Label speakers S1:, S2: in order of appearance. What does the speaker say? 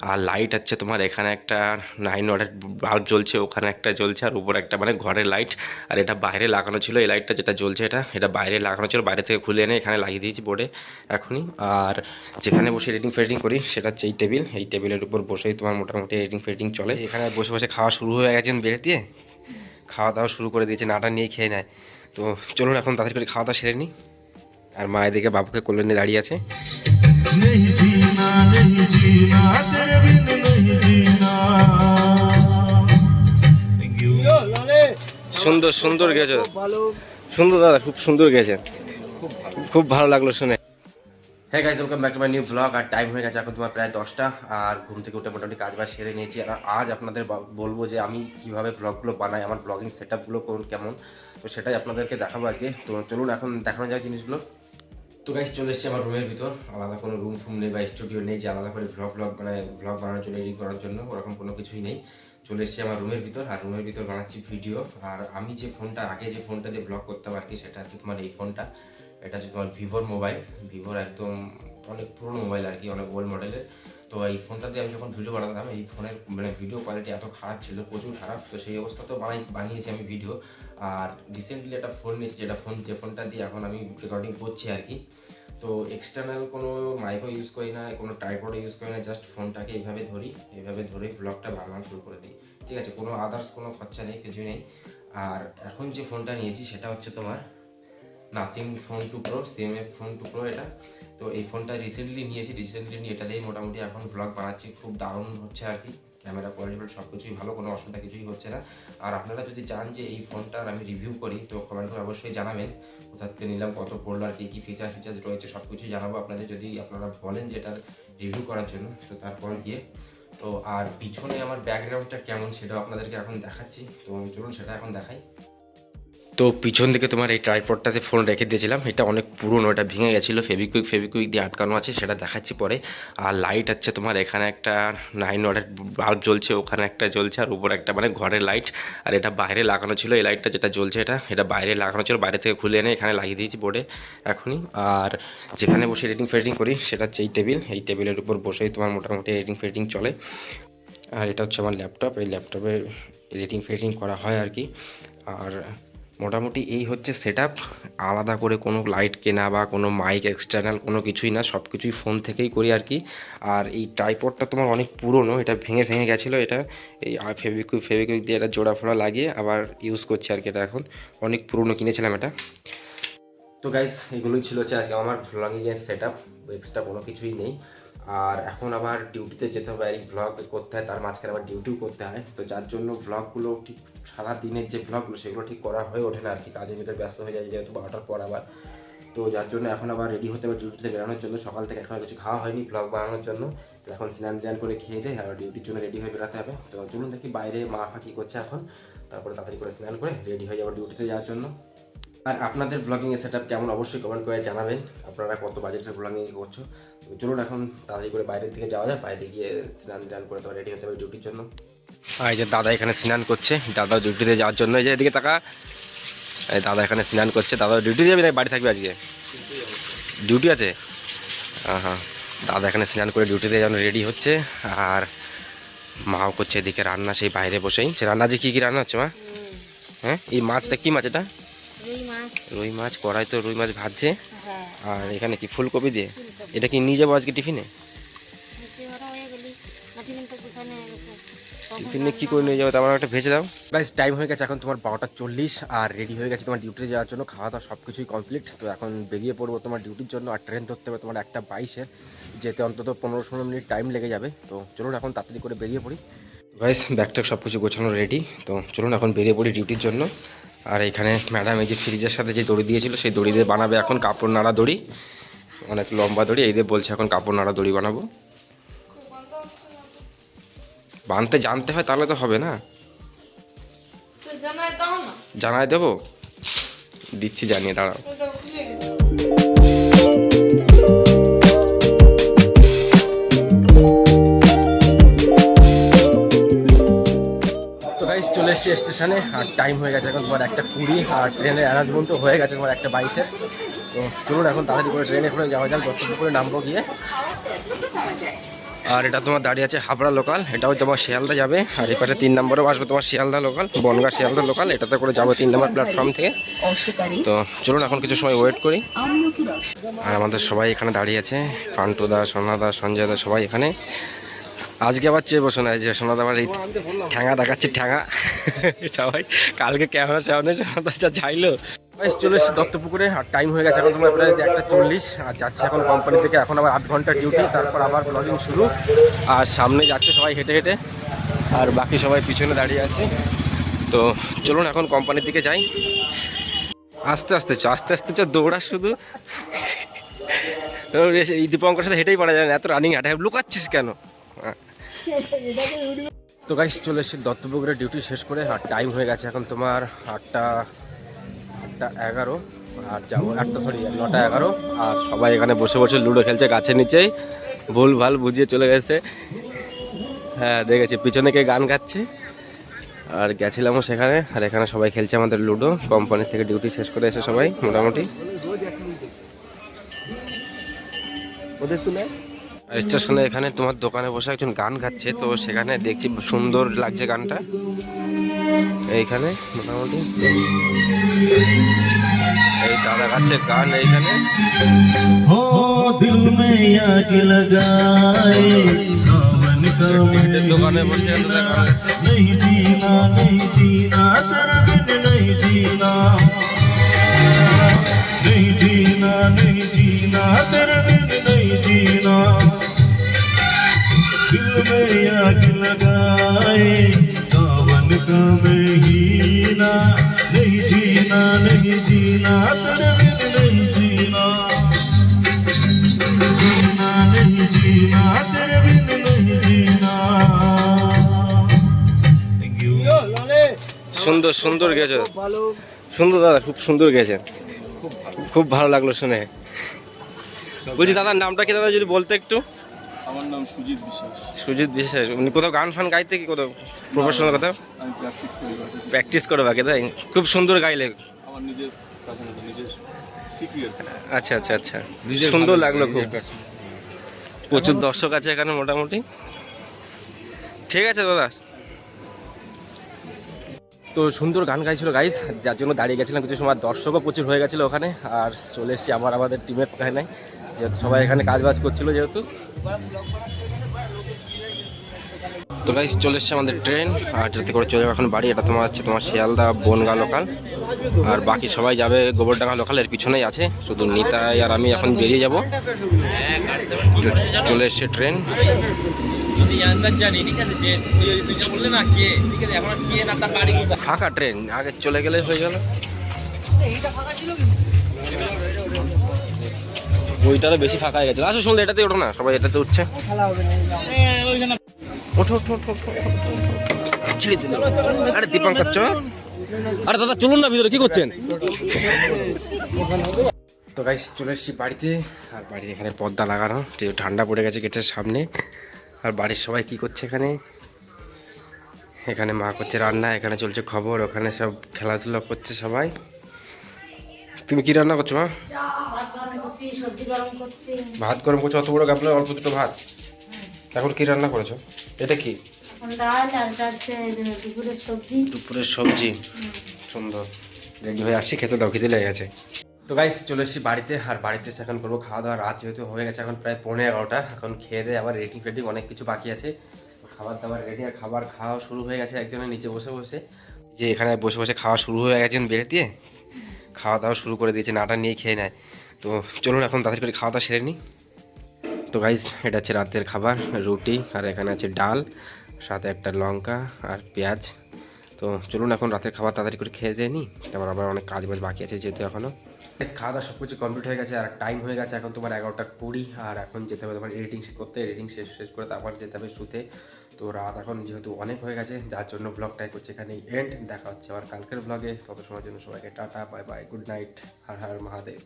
S1: আর light আছে তোমার এখানে একটা 9 ওয়াটের বাল্ব জ্বলছে, ওখানে একটা জ্বলছে, আর উপরে একটা মানে ঘরের লাইট। আর এটা বাইরে লাগানো ছিল, এই লাইটটা যেটা জ্বলছে এটা বাইরে লাগানো ছিল, বাইরে থেকে খুলে এনে এখানে লাগিয়ে দিয়েছি বোর্ডে এখনই। আর যেখানে বসে এডিটিং ফেডিটিং করি সেটা হচ্ছে এই টেবিলের উপর বসেই তোমার মোটামুটি এডিটিং ফেডিটিং চলে। এখানে বসে বসে খাওয়া শুরু হয়ে গেছে বেড়ে দিয়ে, খাওয়া দাওয়া শুরু করে দিয়েছে, নাটা নিয়ে খেয়ে নেয়। তো চলুন এখন তাড়াতাড়ি করে খাওয়া দাওয়া সেরে নিই। আর মা এদিকে বাবুকে কোলে নিয়ে দাঁড়িয়ে আছে। সুন্দর সুন্দর গেছে, সুন্দর দাদা, খুব সুন্দর গেছে, খুব ভালো লাগলো শুনে। হ্যাঁ guys, welcome back to my new blog. আর টাইম হয়ে গেছে এখন তোমার প্রায় 10টা। আর ঘুম থেকে উঠে মোটামুটি কাজ বাজ সেরে নিয়েছি। আর আজ আপনাদের বলবো যে আমি কিভাবে ব্লগগুলো বানাই, আমার ব্লগিং সেট আপগুলো কেমন, তো সেটাই আপনাদেরকে দেখাবো আজকে। তো চলুন এখন দেখানো যায় জিনিসগুলো। তো গাইস চলে এসেছি আমার রুমের ভিতর। আলাদা কোনো রুম ফুম নেই বা স্টুডিও নেই যে আলাদা করে ব্লগ বানানোর জন্য, এডিট করার জন্য, ওরকম কোনো কিছুই নেই। চলে এসেছি আমার রুমের ভিতর, আর রুমের ভিতর বানাচ্ছি ভিডিও। আর আমি যে ফোনটা আগে যে ফোনটা দিয়ে ব্লগ করতাম আর কি, সেটা হচ্ছে তোমার এই ফোনটা। এটা হচ্ছে তোমার ভিভোর মোবাইল, ভিভোর একদম অনেক পুরনো মোবাইল আর কি, অনেক ওল্ড মডেলের। তো এই ফোনটা দিয়ে আমি যখন ভিডিও বানাতাম, এই ফোনের মানে ভিডিও কোয়ালিটি এত খারাপ ছিল, প্রচুর খারাপ। তো সেই অবস্থাতেও বানিয়েছি আমি ভিডিও। আর রিসেন্টলি একটা ফোন নিয়েছি, যে ফোনটা দিয়ে এখন আমি রেকর্ডিং করছি আর কি। তো এক্সটার্নাল কোনো মাইকও ইউজ করি না, কোনো ট্রাইপডও ইউজ করি না, জাস্ট ফোনটাকে এইভাবে ধরেই ব্লগটা বানানো শুরু করে দিই। ঠিক আছে, কোনো আদার্স কোনো খরচা নেই, কিছুই নেই। আর এখন যে ফোনটা নিয়েছি সেটা হচ্ছে তোমার nothing phone 2 pro, CMF phone 2 pro এটা। তো এই ফোনটা রিসেন্টলি নিয়ে এটা দিয়েই মোটামুটি এখন ব্লগ বানাচ্ছি, খুব দারুণ হচ্ছে আর কি। ক্যামেরা কোয়ালিটি সব কিছুই ভালো, কোনো অসুবিধা কিছুই হচ্ছে না। আর আপনারা যদি চান যে এই ফোনটার আমি রিভিউ করি, তো কমেন্ট করে অবশ্যই জানাবেন কোথা থেকে নিলাম, কত পড়লো, আর কী ফিচার্স রয়েছে, সব কিছুই জানাবো আপনাদের, যদি আপনারা বলেন যে এটার রিভিউ করার জন্য। তো তারপর গিয়ে তো আর পিছনে আমার ব্যাকগ্রাউন্ডটা কেমন সেটাও আপনাদেরকে এখন দেখাচ্ছি। তো চলুন সেটা এখন দেখাই। তো পিছন দিকে তোমার এই ট্রাইপডটাতে ফোন রেখে দিয়েছিলাম, এটা অনেক পুরনো, এটা ভেঙে গেছিলো, ফেভিকুইক দিয়ে আটকানো আছে, সেটা দেখাচ্ছি পরে। আর লাইট আছে তোমার এখানে একটা 9 ওয়াটের বাল্ব জ্বলছে, ওখানে একটা জ্বলছে, আর উপর একটা মানে ঘরের লাইট। আর এটা বাইরে লাগানো ছিল, এই লাইটটা যেটা জ্বলছে এটা বাইরে লাগানো ছিল, বাইরে থেকে খুলে এনে এখানে লাগিয়ে দিয়েছি বোর্ডে এখনই। আর যেখানে বসে এডিটিং ফেডিটিং করি সেটা হচ্ছে এই টেবিলের উপর বসেই তোমার মোটামুটি এডিটিং ফেডিটিং চলে। আর এটা হচ্ছে আমার ল্যাপটপ, এই ল্যাপটপে এডিটিং ফেডিটিং করা হয় আর কি। আর মোটামুটি এই হচ্ছে সেটআপ। আলাদা করে কোনো লাইট কেনা বা কোনো মাইক এক্সটার্নাল কোনো কিছুই না, সব কিছুই ফোন থেকেই করি আর কি। আর এই ট্রাইপডটা তোমার অনেক পুরনো, এটা ভেঙে গেছিলো, এটা এই ফেভিকুইক দিয়ে এটা জোড়া ফোড়া লাগিয়ে আবার ইউজ করছি আর কি। এটা এখন অনেক পুরনো কিনেছিলাম এটা। তো গাইস, এগুলোই ছিল হচ্ছে আজকে আমার ভ্লগিংয়ের সেটআপ, এক্সট্রা কোনো কিছুই নেই। আর এখন আবার ডিউটিতে যেতে হবে, আর এই ভ্লগ করতে হয়, তার মাঝখানে আবার ডিউটিও করতে হয়। তো যার জন্য ভ্লগগুলো ঠিক সারা দিনের যে ভ্লগগুলো সেগুলো ঠিক করা হয়ে ওঠে না আর কি, কাজের ভিতরে ব্যস্ত হয়ে যায় যেহেতু 12টার পর আবার। তো যার জন্য এখন আবার রেডি হতে হবে ডিউটিতে বেরোনোর জন্য। সকাল থেকে এখন কিছু খাওয়া হয়নি ভ্লগ বানানোর জন্য। তো এখন স্নান করে খেয়ে দেয় আর ডিউটির জন্য রেডি হয়ে বেরোতে হবে। তো চলুন দেখি বাইরে মা কী করছে এখন, তারপরে তাড়াতাড়ি করে স্নান করে রেডি হয়ে যাবো ডিউটিতে যাওয়ার জন্য। আর আপনাদের ব্লগিংয়ের সেটআপ কেমন অবশ্যই কমেন্ট করে জানাবেন, আপনারা কত বাজেটের ব্লগিং করছো। তো চলুন এখন তাড়াতাড়ি করে বাইরের দিকে যাওয়া যায়, বাইরে গিয়ে স্নান করে তো রেডি হতে হবে ডিউটির জন্য। আর এই যে দাদা এখানে স্নান করছে, দাদা ডিউটিতে যাওয়ার জন্য। এই যে এদিকে টাকা, এই দাদা এখানে স্নান করছে। দাদা ডিউটি যাবে না বাড়ি থাকবে আজকে? ডিউটি আছে। হ্যাঁ, দাদা এখানে স্নান করে ডিউটিতে যেন রেডি হচ্ছে। আর মাও করছে এদিকে রান্না, সেই বাইরে বসেই। রান্না যে কী রান্না হচ্ছে মা? হ্যাঁ, এই মাছটা কী মাছ এটা? রুই মাছ, কড়াই তো রুই মাছ ভাজছে। আর এখানে কি ফুলকপি দিয়ে, এটা কি নিয়ে যাবো আজকে টিফিনে? টিফিনে কি করে নিয়ে যাবো, তারপর একটা ভেজে দাও। গাইস টাইম হয়ে গেছে এখন তোমার 12টা 40, আর রেডি হয়ে গেছে তোমার ডিউটিতে যাওয়ার জন্য, খাওয়া দাওয়া সব কিছুই কমপ্লিট। তো এখন বেরিয়ে পড়বো তোমার ডিউটির জন্য। আর ট্রেন ধরতে হবে তোমার 1:22-এর, যেতে অন্তত 15-16 মিনিট টাইম লেগে যাবে। তো চলুন এখন তাড়াতাড়ি করে বেরিয়ে পড়ি। গাইস ব্যাগটা সব কিছু গোছানো রেডি, তো চলুন এখন বেরিয়ে পড়ি ডিউটির জন্য। আর এখানে ম্যাডাম এই যে ফ্রিজের সাথে যে দড়ি দিয়েছিল, সেই দড়ি দিয়ে বানাবে এখন কাপড় নাড়া দড়ি, অনেক লম্বা দড়ি, এই দিয়ে বলছে এখন কাপড় নাড়া দড়ি বানাবো। বানতে জানতে হয় তাহলে তো হবে না, জানাই দেবো, দিচ্ছি জানিয়ে, দাঁড়াও। তো গাইস চলে এসেছি স্টেশনে, আর টাইম হয়ে গেছে এখন তোমার 1:20, আর ট্রেনের অ্যারেঞ্জমেন্ট তো হয়ে গেছে তোমার 1:22-এর। তো চলুন এখন তাড়াতাড়ি করে ট্রেনে করে যাওয়া যাক, যতটুকু করে নামবো গিয়ে। আর এটা তোমার দাঁড়িয়ে আছে হাবড়া লোকাল, এটাও তোমার শিয়ালদা যাবে। আর এই পাশে 3 নম্বরেও আসবে তোমার শিয়ালদা লোকাল, বনগাঁ শিয়ালদা লোকাল, এটাতে করে যাবো 3 নম্বর প্ল্যাটফর্ম থেকে। তো চলুন এখন কিছু সময় ওয়েট করি। আর আমাদের সবাই এখানে দাঁড়িয়ে আছে, পান্টু দা, সোনা দা, সঞ্জয় দা, সবাই এখানে। আজকে আবার চেয়ে বসো না, যে সোনা দা আমার এই ঠ্যাঙা দেখাচ্ছে, ঠ্যাঙা সবাই কালকে ক্যামেরা সামনে সোনা দা যা চাইলো। চলে এসেছি দত্তপুকুরে, আর টাইম হয়ে গেছে এখন তোমার প্রায় 1:40, আর যাচ্ছে এখন কোম্পানি থেকে। এখন আবার 8 ঘন্টা ডিউটি, তারপর আবার ব্লগিং শুরু। আর সামনে যাচ্ছে সবাই হেঁটে হেঁটে, আর বাকি সবাই পিছনে দাঁড়িয়ে আছে। তো চলুন এখন কোম্পানির দিকে যাই। আস্তে আস্তে আস্তে আস্তে দৌড়াস শুধু। এই দীপঙ্কর সাথে হেঁটেই পারা যায় না, এত রানিং হাঁটে, লুকাচ্ছিস কেন? তো গাইস চলে এসেছি দত্তপুকুরে ডিউটি শেষ করে, আর টাইম হয়ে গেছে এখন তোমার 8:11, আর যাবো 9:11। আর সবাই এখানে বসে বসে লুডো খেলছে গাছের নিচেই, ভুল ভাল বুঝিয়ে চলে গেছে। হ্যাঁ দেখেছি পিছনে কে গান গাচ্ছে। আর গেছিলামও সেখানে, আর এখানে সবাই খেলছে আমাদের লুডো, কোম্পানি থেকে ডিউটি শেষ করে এসে সবাই মোটামুটি। ওদের তুলে স্টেশনে এখানে তোমার দোকানে বসে একজন গান গাচ্ছে, তো সেখানে দেখছি সুন্দর লাগছে গানটা এইখানে মোটামুটি। এই দাদা গাচ্ছে গান এইখানে। টিকিটের দোকানে বসে দাদা গান গাচ্ছে।
S2: दिल में आग लगाए सावन का महीना, नहीं जीना नहीं जीना तेरे बिन नहीं जीना, जीना नहीं जीना तेरे बिन नहीं जीना। Thank you.
S1: সুন্দর সুন্দর গেছে, সুন্দর দাদা, খুব সুন্দর গেছে, খুব ভালো লাগলো শুনে। বলছি দাদার নামটা কি দাদা যদি বলতে একটু?
S3: আমার নাম সুজিত বিশ্বাস।
S1: সুজিত বিশ্বাস, উনি কোথাও গান ফান গাইতে কি কোথাও প্রফেশনাল কোথাও
S3: আমি
S1: প্র্যাকটিস করে বাকি তাই? খুব সুন্দর গাইলে।
S3: আমার নিজের কাছে নিজের শিখি আর কি।
S1: আচ্ছা আচ্ছা আচ্ছা, সুন্দর লাগলো খুব। প্রচুর দর্শক আছে এখানে মোটামুটি। ঠিক আছে দাদা। তো সুন্দর গান গাইছিল গাইস, যার জন্য দাঁড়িয়ে গেছিলাম কিছু সময়, দর্শকও প্রচুর হয়ে গেছিলো ওখানে। আর চলে এসেছি আবার আমাদের টিমের নাই, যেহেতু সবাই এখানে কাজ বাজ করছিল যেহেতু। তো গাইস চলে এসছে আমাদের ট্রেন, আর এটাতে করে চলে যাবে এখন বাড়ি। এটা তোমার হচ্ছে তোমার শিয়ালদা বনগাঁ লোকাল, আর বাকি সবাই যাবে গোবরডাঙ্গা লোকাল, এর পিছনেই আছে। শুধু নিতাই আর আমি এখন বেরিয়ে যাব। চলে এসছে ট্রেন। ফাঁকা ট্রেন, আগে চলে গেলে হয়ে গেল। ওইটারও বেশি ফাঁকা হয়ে গেছে। আসো শুনলে এটাতে ওঠো না, সবাই এটাতে উঠছে। ওঠো ওঠো ওঠো ওঠো, ছিঁড়ে দিল। আরে দীপঙ্কর চ, আরে দাদা চলুন না ভিতরে, কি করছেন? তো গাইস চলে এসেছি বাড়িতে, আর বাড়ির এখানে পর্দা লাগানো, ঠান্ডা পড়ে গেছে গেটের সামনে। আর বাড়ির সবাই কি করছে এখানে? এখানে মা করছে রান্না, এখানে চলছে খবর, ওখানে সব খেলাধুলা করছে সবাই। তুমি কি রান্না করছো মা? ভাত গরম করছো, অত বড় গাপলা অল্প দুটো ভাত। এখন কি রান্না করেছো? এটা কি? দুপুরের সবজি। সুন্দর, রেডি হয়ে আসছি, খেতে দাও, খিদে লেগে গেছে। তো গাইস চলে এসেছি বাড়িতে, আর বাড়িতে এসে এখন করবো খাওয়া দাওয়া। রাত যেহেতু হয়ে গেছে এখন প্রায় 11:15, এখন খেয়ে দিয়ে আবার রেডি ফেডিং অনেক কিছু বাকি আছে। খাবার দাবার রেডি, আর খাবার খাওয়া শুরু হয়ে গেছে একজনের নিচে বসে বসে, যে এখানে বসে বসে খাওয়া শুরু হয়ে গেছে বেড়ে দিয়ে, খাওয়া দাওয়া শুরু করে দিয়েছে, নাটা নিয়ে খেয়ে নেয়। তো চলুন এখন তাড়াতাড়ি করে খাওয়া দাওয়া সেরে নিই। তো গাইস এটা হচ্ছে রাতের খাবার, রুটি, আর এখানে আছে ডাল, সাথে একটা লঙ্কা আর পেঁয়াজ। তো চলুন এখন রাতের খাবার তাড়াতাড়ি করে খেয়ে দিয়ে নিই, তারপর আবার অনেক কাজ বাজ বাকি আছে যেহেতু এখনও। খাওয়া দাওয়া সব কিছু কমপ্লিট হয়ে গেছে, আর টাইম হয়ে গেছে এখন তোমার 11:20, আর এখন যেতে হবে তোমার এডিটিং করতে, এডিটিং শেষ করে তারপর যেতে হবে শুতে। তো রাত এখন যেহেতু অনেক হয়ে গেছে, যার জন্য ব্লগটাই করছে এখানেই এন্ড। দেখা হচ্ছে আবার কালকের ব্লগে, তত সময়ের জন্য সবাইকে tata, bye bye, good night, Har Har Mahadev.